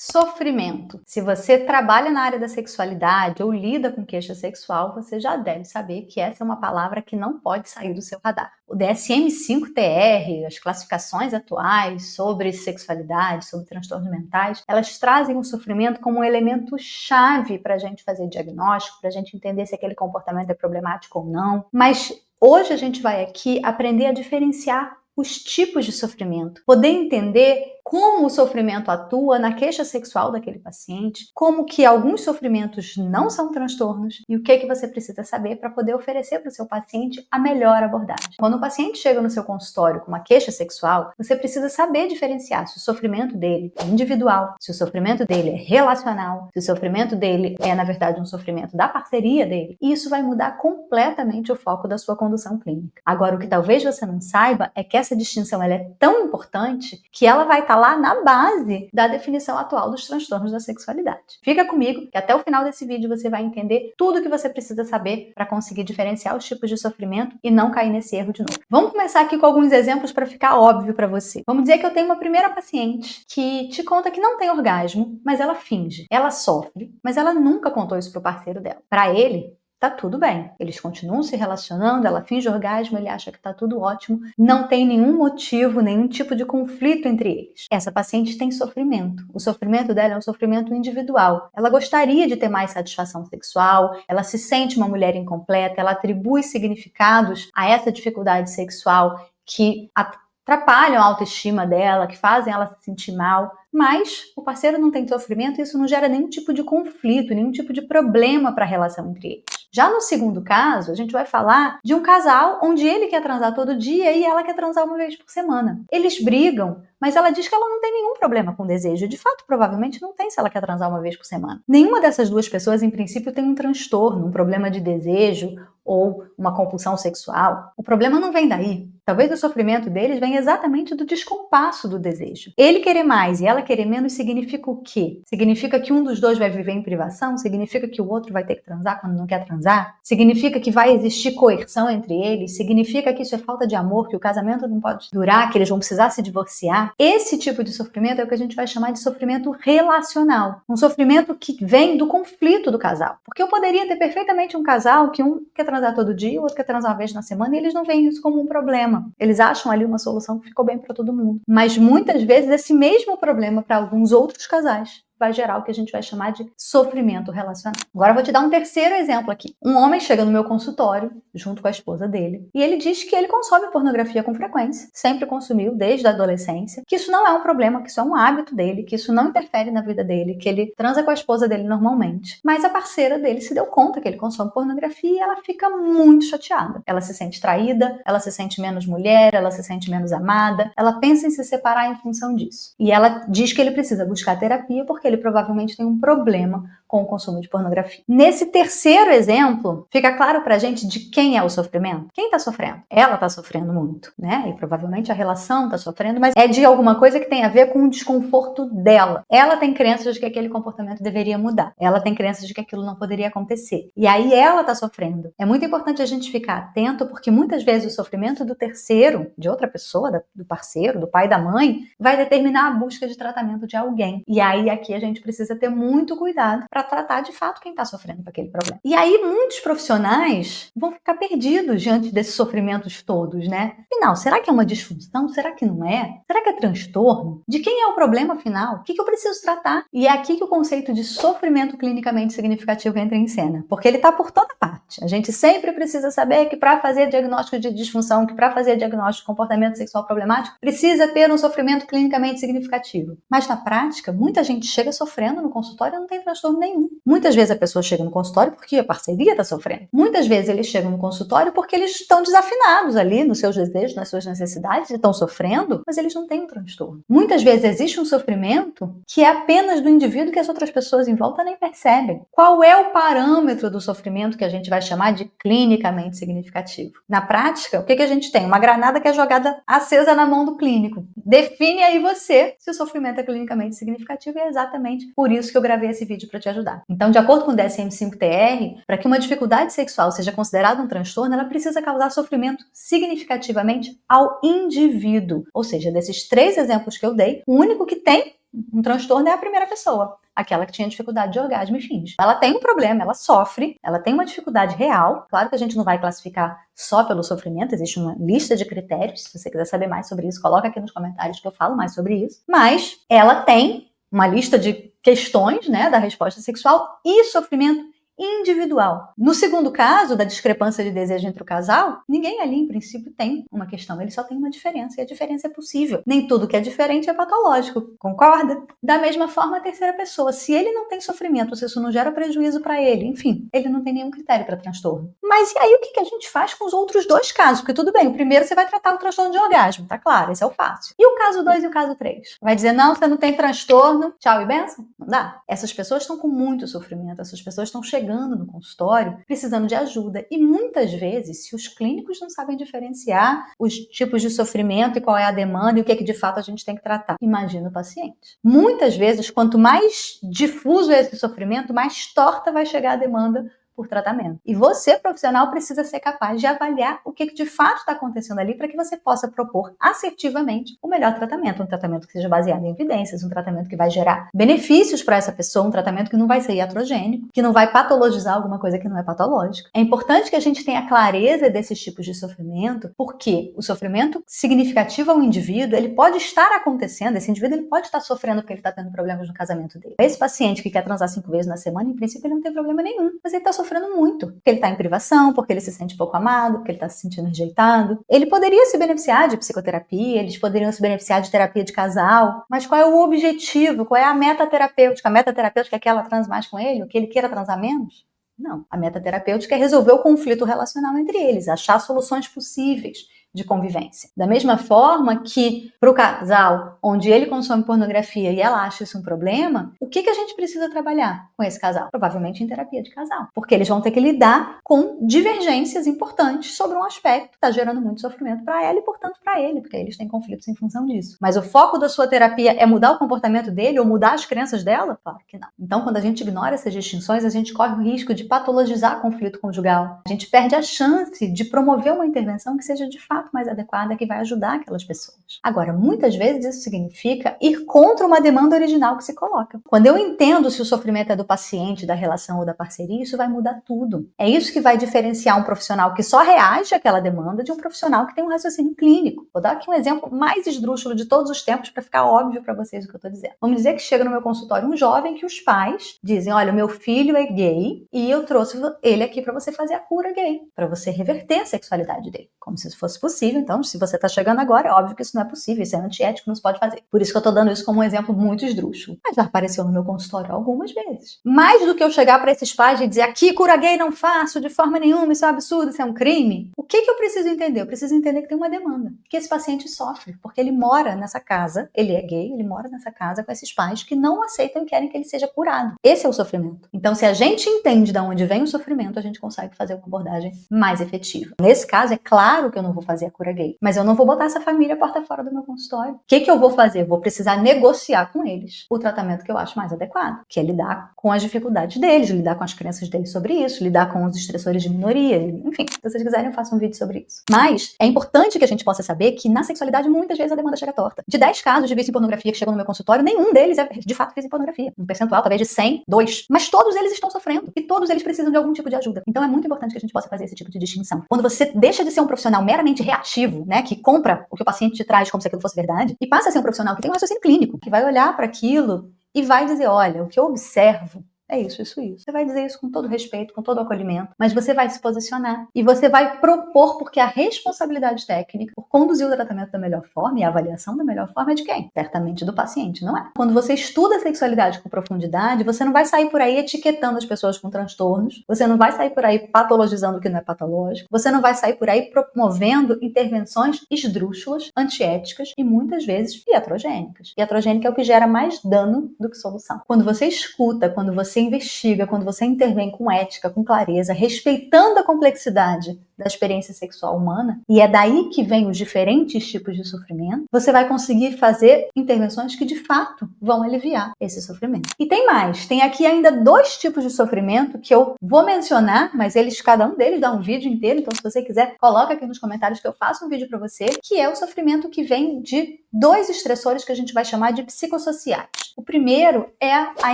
Sofrimento. Se você trabalha na área da sexualidade ou lida com queixa sexual, você já deve saber que essa é uma palavra que não pode sair do seu radar. O DSM-5-TR, as classificações atuais sobre sexualidade, sobre transtornos mentais, elas trazem o sofrimento como um elemento chave para a gente fazer diagnóstico, para a gente entender se aquele comportamento é problemático ou não. Mas hoje a gente vai aqui aprender a diferenciar os tipos de sofrimento, poder entender como o sofrimento atua na queixa sexual daquele paciente, como que alguns sofrimentos não são transtornos e o que você precisa saber para poder oferecer para o seu paciente a melhor abordagem. Quando o paciente chega no seu consultório com uma queixa sexual, você precisa saber diferenciar se o sofrimento dele é individual, se o sofrimento dele é relacional, se o sofrimento dele é, na verdade, um sofrimento da parceria dele. E isso vai mudar completamente o foco da sua condução clínica. Agora, o que talvez você não saiba é que essa distinção ela é tão importante que ela vai estar lá na base da definição atual dos transtornos da sexualidade. Fica comigo que até o final desse vídeo você vai entender tudo o que você precisa saber para conseguir diferenciar os tipos de sofrimento e não cair nesse erro de novo. Vamos começar aqui com alguns exemplos para ficar óbvio para você. Vamos dizer que eu tenho uma primeira paciente que te conta que não tem orgasmo, mas ela finge. Ela sofre, mas ela nunca contou isso pro parceiro dela. Para ele, tá tudo bem. Eles continuam se relacionando, ela finge orgasmo, ele acha que tá tudo ótimo, não tem nenhum motivo, nenhum tipo de conflito entre eles. Essa paciente tem sofrimento. O sofrimento dela é um sofrimento individual. Ela gostaria de ter mais satisfação sexual, ela se sente uma mulher incompleta, ela atribui significados a essa dificuldade sexual que atrapalham a autoestima dela, que fazem ela se sentir mal. Mas o parceiro não tem sofrimento e isso não gera nenhum tipo de conflito, nenhum tipo de problema para a relação entre eles. Já no segundo caso, a gente vai falar de um casal onde ele quer transar todo dia e ela quer transar uma vez por semana. Eles brigam, mas ela diz que ela não tem nenhum problema com desejo. De fato, provavelmente não tem se ela quer transar uma vez por semana. Nenhuma dessas duas pessoas, em princípio, tem um transtorno, um problema de desejo ou uma compulsão sexual. O problema não vem daí. Talvez o sofrimento deles venha exatamente do descompasso do desejo. Ele querer mais e ela querer menos significa o quê? Significa que um dos dois vai viver em privação? Significa que o outro vai ter que transar quando não quer transar? Significa que vai existir coerção entre eles? Significa que isso é falta de amor, que o casamento não pode durar, que eles vão precisar se divorciar? Esse tipo de sofrimento é o que a gente vai chamar de sofrimento relacional. Um sofrimento que vem do conflito do casal. Porque eu poderia ter perfeitamente um casal que um quer transar todo dia, o outro quer transar uma vez na semana e eles não veem isso como um problema. Eles acham ali uma solução que ficou bem para todo mundo. Mas muitas vezes esse mesmo problema para alguns outros casais vai gerar o que a gente vai chamar de sofrimento relacional. Agora eu vou te dar um terceiro exemplo aqui. Um homem chega no meu consultório, junto com a esposa dele, e ele diz que ele consome pornografia com frequência, sempre consumiu desde a adolescência, que isso não é um problema, que isso é um hábito dele, que isso não interfere na vida dele, que ele transa com a esposa dele normalmente. Mas a parceira dele se deu conta que ele consome pornografia e ela fica muito chateada. Ela se sente traída, ela se sente menos mulher, ela se sente menos amada, ela pensa em se separar em função disso. E ela diz que ele precisa buscar terapia porque ele provavelmente tem um problema com o consumo de pornografia. Nesse terceiro exemplo, fica claro pra gente de quem é o sofrimento? Quem tá sofrendo? Ela tá sofrendo muito, né? E provavelmente a relação tá sofrendo, mas é de alguma coisa que tem a ver com o desconforto dela. Ela tem crenças de que aquele comportamento deveria mudar. Ela tem crenças de que aquilo não poderia acontecer. E aí ela tá sofrendo. É muito importante a gente ficar atento, porque muitas vezes o sofrimento do terceiro, de outra pessoa, do parceiro, do pai, da mãe, vai determinar a busca de tratamento de alguém. E aí aqui a gente precisa ter muito cuidado para tratar de fato quem está sofrendo com aquele problema. E aí muitos profissionais vão ficar perdidos diante desses sofrimentos todos, né? Afinal, será que é uma disfunção? Será que não é? Será que é transtorno? De quem é o problema afinal? O que eu preciso tratar? E é aqui que o conceito de sofrimento clinicamente significativo entra em cena, porque ele está por toda parte. A gente sempre precisa saber que para fazer diagnóstico de disfunção, que para fazer diagnóstico de comportamento sexual problemático, precisa ter um sofrimento clinicamente significativo. Mas na prática, muita gente chega sofrendo no consultório e não tem transtorno nenhum. Muitas vezes a pessoa chega no consultório porque a parceria está sofrendo. Muitas vezes eles chegam no consultório porque eles estão desafinados ali nos seus desejos, nas suas necessidades, estão sofrendo, mas eles não têm um transtorno. Muitas vezes existe um sofrimento que é apenas do indivíduo que as outras pessoas em volta nem percebem. Qual é o parâmetro do sofrimento que a gente vai chamar de clinicamente significativo? Na prática, o que a gente tem? Uma granada que é jogada acesa na mão do clínico. Define aí você se o sofrimento é clinicamente significativo e é exatamente exatamente por isso que eu gravei esse vídeo para te ajudar. Então, de acordo com o DSM-5-TR, para que uma dificuldade sexual seja considerada um transtorno, ela precisa causar sofrimento significativamente ao indivíduo. Ou seja, desses 3 exemplos que eu dei, o único que tem um transtorno é a primeira pessoa, aquela que tinha dificuldade de orgasmo e fins. Ela tem um problema, ela sofre, ela tem uma dificuldade real. Claro que a gente não vai classificar só pelo sofrimento, existe uma lista de critérios. Se você quiser saber mais sobre isso, coloca aqui nos comentários que eu falo mais sobre isso. Mas ela tem uma lista de questões, né, da resposta sexual e sofrimento individual. No segundo caso, da discrepância de desejo entre o casal, ninguém ali, em princípio, tem uma questão, ele só tem uma diferença, e a diferença é possível. Nem tudo que é diferente é patológico, concorda? Da mesma forma, a terceira pessoa, se ele não tem sofrimento, se isso não gera prejuízo para ele, enfim, ele não tem nenhum critério para transtorno. Mas e aí o que a gente faz com os outros 2 casos? Porque tudo bem, o primeiro você vai tratar o transtorno de orgasmo, tá claro, esse é o fácil. E o caso 2 e o caso 3? Vai dizer, não, você não tem transtorno, tchau e benção? Não dá. Essas pessoas estão com muito sofrimento, essas pessoas estão chegando no consultório precisando de ajuda. E muitas vezes, se os clínicos não sabem diferenciar os tipos de sofrimento e qual é a demanda e o que é que de fato a gente tem que tratar, imagina o paciente. Muitas vezes, quanto mais difuso é esse sofrimento, mais torta vai chegar a demanda por tratamento. E você, profissional, precisa ser capaz de avaliar o que de fato está acontecendo ali para que você possa propor assertivamente o melhor tratamento. Um tratamento que seja baseado em evidências, um tratamento que vai gerar benefícios para essa pessoa, um tratamento que não vai ser iatrogênico, que não vai patologizar alguma coisa que não é patológica. É importante que a gente tenha clareza desses tipos de sofrimento, porque o sofrimento significativo ao indivíduo, ele pode estar acontecendo, esse indivíduo ele pode estar sofrendo porque ele está tendo problemas no casamento dele. Esse paciente que quer transar 5 vezes na semana, em princípio, ele não tem problema nenhum, mas ele está sofrendo muito, porque ele está em privação, porque ele se sente pouco amado, porque ele está se sentindo rejeitado. Ele poderia se beneficiar de psicoterapia, eles poderiam se beneficiar de terapia de casal, mas qual é o objetivo? Qual é a meta terapêutica? A meta terapêutica é que ela transe mais com ele, ou que ele queira transar menos? Não. A meta terapêutica é resolver o conflito relacional entre eles, achar soluções possíveis de convivência. Da mesma forma que para o casal onde ele consome pornografia e ela acha isso um problema, o que a gente precisa trabalhar com esse casal? Provavelmente em terapia de casal, porque eles vão ter que lidar com divergências importantes sobre um aspecto que está gerando muito sofrimento para ela e, portanto, para ele, porque eles têm conflitos em função disso. Mas o foco da sua terapia é mudar o comportamento dele ou mudar as crenças dela? Claro que não. Então, quando a gente ignora essas distinções, a gente corre o risco de patologizar conflito conjugal. A gente perde a chance de promover uma intervenção que seja de fato mais adequada, que vai ajudar aquelas pessoas. Agora, muitas vezes isso significa ir contra uma demanda original que se coloca. Quando eu entendo se o sofrimento é do paciente, da relação ou da parceria, isso vai mudar tudo. É isso que vai diferenciar um profissional que só reage àquela demanda de um profissional que tem um raciocínio clínico. Vou dar aqui um exemplo mais esdrúxulo de todos os tempos para ficar óbvio para vocês o que eu estou dizendo. Vamos dizer que chega no meu consultório um jovem que os pais dizem, olha, o meu filho é gay e eu trouxe ele aqui para você fazer a cura gay, para você reverter a sexualidade dele, como se isso fosse possível. Então, se você está chegando agora, é óbvio que isso não é possível, isso é antiético, não se pode fazer. Por isso que eu estou dando isso como um exemplo muito esdrúxulo. Mas já apareceu no meu consultório algumas vezes. Mais do que eu chegar para esses pais e dizer, aqui cura gay não faço de forma nenhuma, isso é um absurdo, isso é um crime. O que eu preciso entender? Eu preciso entender que tem uma demanda, que esse paciente sofre, porque ele mora nessa casa, ele é gay, ele mora nessa casa com esses pais que não aceitam e querem que ele seja curado. Esse é o sofrimento. Então, se a gente entende de onde vem o sofrimento, a gente consegue fazer uma abordagem mais efetiva. Nesse caso, é claro que eu não vou fazer a cura gay, mas eu não vou botar essa família porta fora do meu consultório. O que eu vou fazer? Eu vou precisar negociar com eles o tratamento que eu acho mais adequado, que é lidar com as dificuldades deles, lidar com as crenças deles sobre isso, lidar com os estressores de minoria, enfim, se vocês quiserem eu faço um vídeo sobre isso. Mas é importante que a gente possa saber que na sexualidade muitas vezes a demanda chega torta. De 10 casos de vício em pornografia que chegam no meu consultório, nenhum deles é de fato vício em pornografia. Um percentual talvez de 100, 2. Mas todos eles estão sofrendo e todos eles precisam de algum tipo de ajuda. Então é muito importante que a gente possa fazer esse tipo de distinção. Quando você deixa de ser um profissional meramente reativo, né, que compra o que o paciente te traz como se aquilo fosse verdade, e passa a ser um profissional que tem um raciocínio clínico, que vai olhar para aquilo e vai dizer, olha, o que eu observo é isso, isso, isso. Você vai dizer isso com todo respeito, com todo acolhimento, mas você vai se posicionar e você vai propor, porque a responsabilidade técnica por conduzir o tratamento da melhor forma e a avaliação da melhor forma é de quem? Certamente do paciente, não é? Quando você estuda a sexualidade com profundidade, você não vai sair por aí etiquetando as pessoas com transtornos, você não vai sair por aí patologizando o que não é patológico, você não vai sair por aí promovendo intervenções esdrúxulas, antiéticas e muitas vezes iatrogênicas. Iatrogênica é o que gera mais dano do que solução. Quando você escuta, quando você você investiga, quando você intervém com ética, com clareza, respeitando a complexidade da experiência sexual humana, e é daí que vem os diferentes tipos de sofrimento, você vai conseguir fazer intervenções que de fato vão aliviar esse sofrimento. E tem mais, tem aqui ainda 2 tipos de sofrimento que eu vou mencionar, mas cada um deles dá um vídeo inteiro, então se você quiser, coloca aqui nos comentários que eu faço um vídeo para você, que é o sofrimento que vem de 2 estressores que a gente vai chamar de psicossociais. O primeiro é a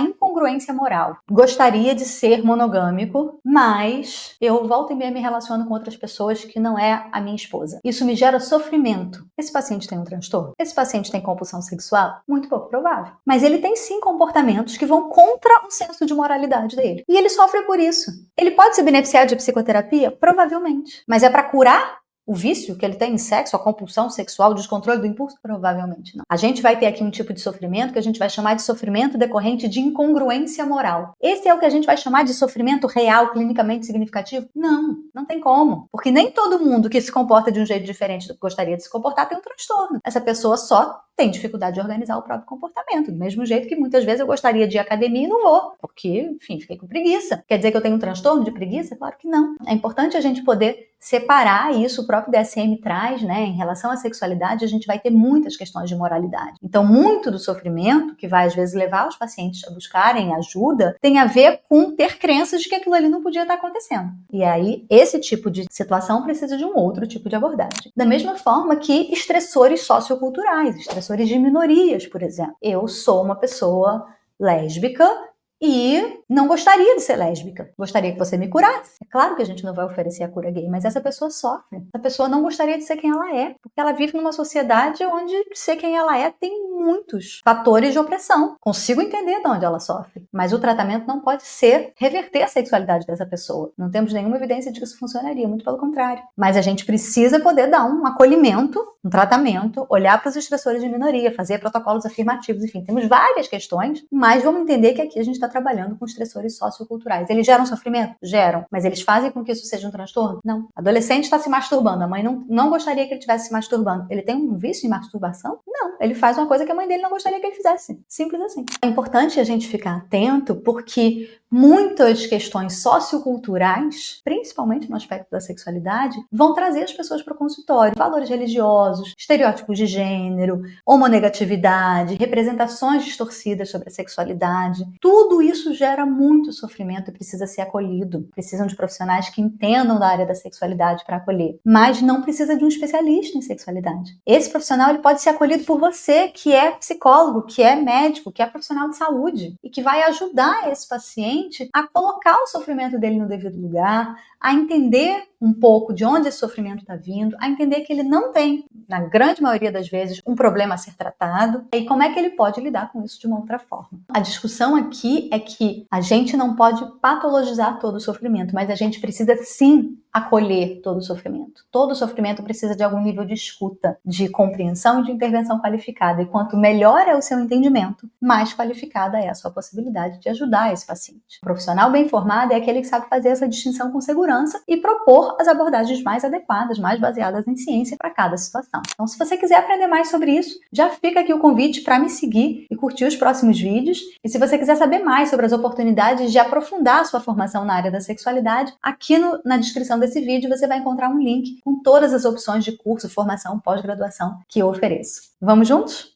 incongruência moral. Gostaria de ser monogâmico, mas eu volto e meia me relaciono com outras pessoas que não é a minha esposa. Isso me gera sofrimento. Esse paciente tem um transtorno? Esse paciente tem compulsão sexual? Muito pouco provável. Mas ele tem sim comportamentos que vão contra o senso de moralidade dele. E ele sofre por isso. Ele pode se beneficiar de psicoterapia? Provavelmente. Mas é para curar o vício que ele tem em sexo, a compulsão sexual, o descontrole do impulso? Provavelmente não. A gente vai ter aqui um tipo de sofrimento que a gente vai chamar de sofrimento decorrente de incongruência moral. Esse é o que a gente vai chamar de sofrimento real, clinicamente significativo? Não, não tem como. Porque nem todo mundo que se comporta de um jeito diferente do que gostaria de se comportar tem um transtorno. Essa pessoa só tem dificuldade de organizar o próprio comportamento. Do mesmo jeito que muitas vezes eu gostaria de ir à academia e não vou, porque, enfim, fiquei com preguiça. Quer dizer que eu tenho um transtorno de preguiça? Claro que não. É importante a gente poder separar isso, o próprio DSM traz, né? Em relação à sexualidade, a gente vai ter muitas questões de moralidade. Então, muito do sofrimento que vai, às vezes, levar os pacientes a buscarem ajuda tem a ver com ter crenças de que aquilo ali não podia estar acontecendo. E aí, esse tipo de situação precisa de um outro tipo de abordagem. Da mesma forma que estressores socioculturais, estressores de minorias, por exemplo. Eu sou uma pessoa lésbica e não gostaria de ser lésbica. Gostaria que você me curasse. É claro que a gente não vai oferecer a cura gay, mas essa pessoa sofre. Essa pessoa não gostaria de ser quem ela é, porque ela vive numa sociedade onde ser quem ela é tem muitos fatores de opressão. Consigo entender de onde ela sofre, mas o tratamento não pode ser reverter a sexualidade dessa pessoa. Não temos nenhuma evidência de que isso funcionaria, muito pelo contrário. Mas a gente precisa poder dar um acolhimento, um tratamento, olhar para os estressores de minoria, fazer protocolos afirmativos, enfim, temos várias questões, mas vamos entender que aqui a gente está trabalhando com estressores socioculturais. Eles geram sofrimento? Geram. Mas eles fazem com que isso seja um transtorno? Não. Adolescente está se masturbando. A mãe não gostaria que ele estivesse se masturbando. Ele tem um vício em masturbação? Não. Ele faz uma coisa que a mãe dele não gostaria que ele fizesse. Simples assim. É importante a gente ficar atento porque muitas questões socioculturais, principalmente no aspecto da sexualidade, vão trazer as pessoas para o consultório. Valores religiosos, estereótipos de gênero, homonegatividade, representações distorcidas sobre a sexualidade. Tudo isso gera muito sofrimento e precisa ser acolhido. Precisam de profissionais que entendam da área da sexualidade para acolher. Mas não precisa de um especialista em sexualidade. Esse profissional ele pode ser acolhido por você, que é psicólogo, que é médico, que é profissional de saúde e que vai ajudar esse paciente a colocar o sofrimento dele no devido lugar, a entender um pouco de onde esse sofrimento está vindo, a entender que ele não tem, na grande maioria das vezes, um problema a ser tratado e como é que ele pode lidar com isso de uma outra forma. A discussão aqui é que a gente não pode patologizar todo o sofrimento, mas a gente precisa sim acolher todo o sofrimento. Todo o sofrimento precisa de algum nível de escuta, de compreensão e de intervenção qualificada. E quanto melhor é o seu entendimento, mais qualificada é a sua possibilidade de ajudar esse paciente. O profissional bem formado é aquele que sabe fazer essa distinção com segurança e propor as abordagens mais adequadas, mais baseadas em ciência para cada situação. Então, se você quiser aprender mais sobre isso, já fica aqui o convite para me seguir e curtir os próximos vídeos. E se você quiser saber mais sobre as oportunidades de aprofundar a sua formação na área da sexualidade, aqui na descrição desse vídeo você vai encontrar um link com todas as opções de curso, formação, pós-graduação que eu ofereço. Vamos juntos?